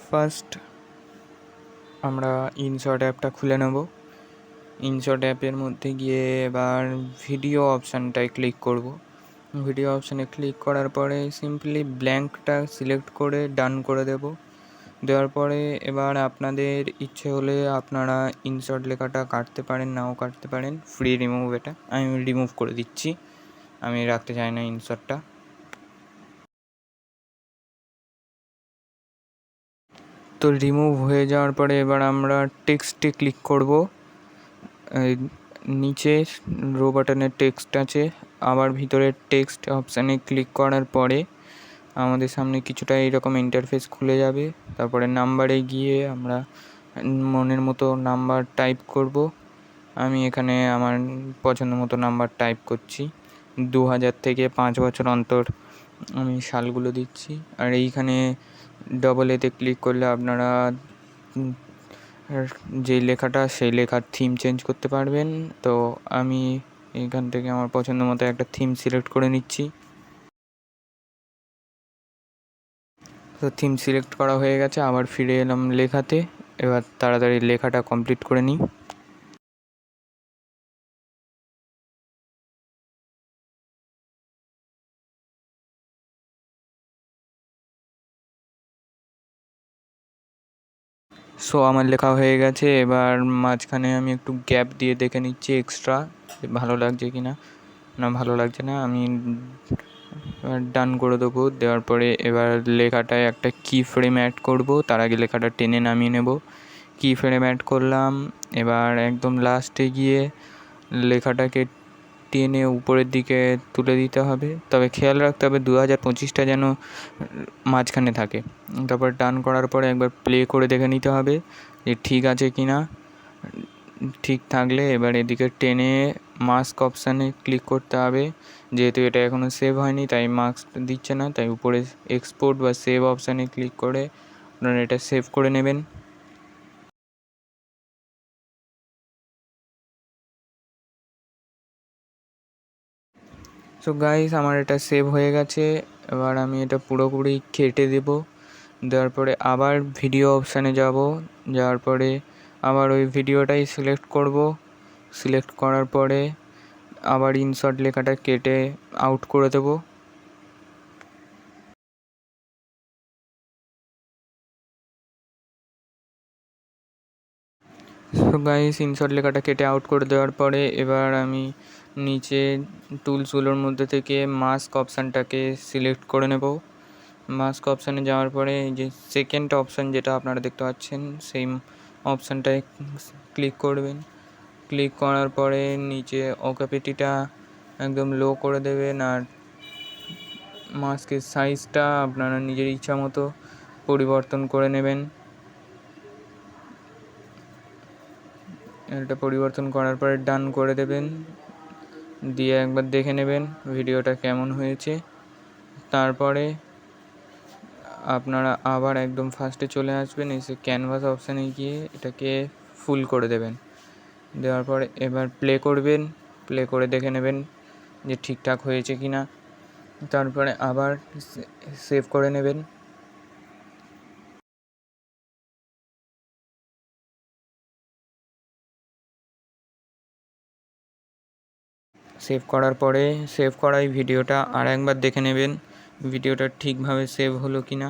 First আমরা InShot অ্যাপটা খুলে নেব। ইনশট অ্যাপের মধ্যে গিয়ে এবার ভিডিও অপশানটায় ক্লিক করব। ভিডিও অপশানে ক্লিক করার পরে সিম্পলি ব্ল্যাঙ্কটা সিলেক্ট করে ডান করে দেওয়ার পরে এবার আপনাদের ইচ্ছে হলে আপনারা ইনশট লেখাটা কাটতে পারেন, নাও কাটতে পারেন। ফ্রি রিমুভ, এটা আমি রিমুভ করে দিচ্ছি, আমি রাখতে চাই না ইনশটটা। তো রিমুভ হয়ে যাওয়ার পরে এবার আমরা টেক্সটে ক্লিক করব। নিচে রো বাটনের টেক্সট আছে, আবার ভিতরে টেক্সট অপশানে ক্লিক করার পরে আমাদের সামনে কিছুটা এইরকম ইন্টারফেস খুলে যাবে। তারপরে নাম্বারে গিয়ে আমরা মনের মতো নাম্বার টাইপ করব। আমি এখানে আমার পছন্দ মতো নাম্বার টাইপ করছি। 2000 থেকে 5 বছর অন্তর আমি সালগুলো দিচ্ছি। আর এইখানে ডবল এতে ক্লিক করলে আপনারা যে লেখাটা সেই লেখার থিম চেঞ্জ করতে পারবেন। তো আমি এখান থেকে আমার পছন্দ মতো একটা থিম সিলেক্ট করে নিচ্ছি। তো থিম সিলেক্ট করা হয়ে গেছে, আবার ফিরে এলাম লেখাতে। এবার তাড়াতাড়ি লেখাটা কমপ্লিট করে নিই। সো আমার লেখা হয়ে গেছে। এবার মাঝখানে আমি একটু গ্যাপ দিয়ে দেখে নিচ্ছি এক্সট্রা ভালো লাগছে কি না। ভালো লাগছে না, আমি ডান করে দেবো। দেওয়ার পরে এবার লেখাটায় একটা কি ফ্রেম অ্যাড করব। তার আগে লেখাটা টেনে নামিয়ে নেব। কি ফ্রেম অ্যাড করলাম। এবার একদম লাস্টে গিয়ে লেখাটাকে টেনে উপরের দিকে তুলে দিতে হবে, তবে খেয়াল রাখতে হবে 2025টা যেন মাঝখানে থাকে। তারপর ডান করার পরে একবার প্লে করে দেখে নিতে হবে যে ঠিক আছে কি না। ঠিক থাকলে এবার এদিকে টেনে মাস্ক অপশানে ক্লিক করতে হবে। যেহেতু এটা এখনও সেভ হয়নি তাই মাস্ক দিচ্ছে না, তাই উপরে এক্সপোর্ট বা সেভ অপশানে ক্লিক করে আপনারা এটা সেভ করে নেবেন। সো গাইস, আমার এটা সেভ হয়ে গেছে। এবার আমি এটা পুরোপুরি কেটে দেওয়ার পরে আবার ভিডিও অপশানে যাওয়ার পরে আবার ওই ভিডিওটাই সিলেক্ট করব। সিলেক্ট করার পরে আবার ইনসার্ট লেখাটা কেটে আউট করে দেবো। সো গাইস, ইনসার্ট লেখাটা কেটে আউট করে দেওয়ার পরে এবার আমি নিচে টুলসগুলোর মধ্যে থেকে মাস্ক অপশানটাকে সিলেক্ট করে নেব। মাস্ক অপশানে যাওয়ার পরে এই যে সেকেন্ড অপশান যেটা আপনারা দেখতে পাচ্ছেন সেই অপশানটায় ক্লিক করবেন। ক্লিক করার পরে নিচে ওকাপিটিটা একদম লো করে দেবেন। আর মাস্কের সাইজটা আপনারা নিজের ইচ্ছা মতো পরিবর্তন করে নেবেন। এটা পরিবর্তন করার পরে ডান করে দেবেন, দিয়ে একবার দেখে নেবেন ভিডিওটা কেমন হয়েছে। তারপরে আপনারা আবার একদম ফার্স্টে চলে আসবেন, এসে ক্যানভাস অপশানে গিয়ে এটাকে ফুল করে দেবেন। দেওয়ার পরে এবার প্লে করবেন, প্লে করে দেখে নেবেন যে ঠিকঠাক হয়েছে কি না। তারপরে আবার সেভ করে নেবেন। সেভ করার পরে সেভ করা এই ভিডিওটা আর একবার দেখে নেবেন ভিডিওটা ঠিকভাবে সেভ হলো কি না।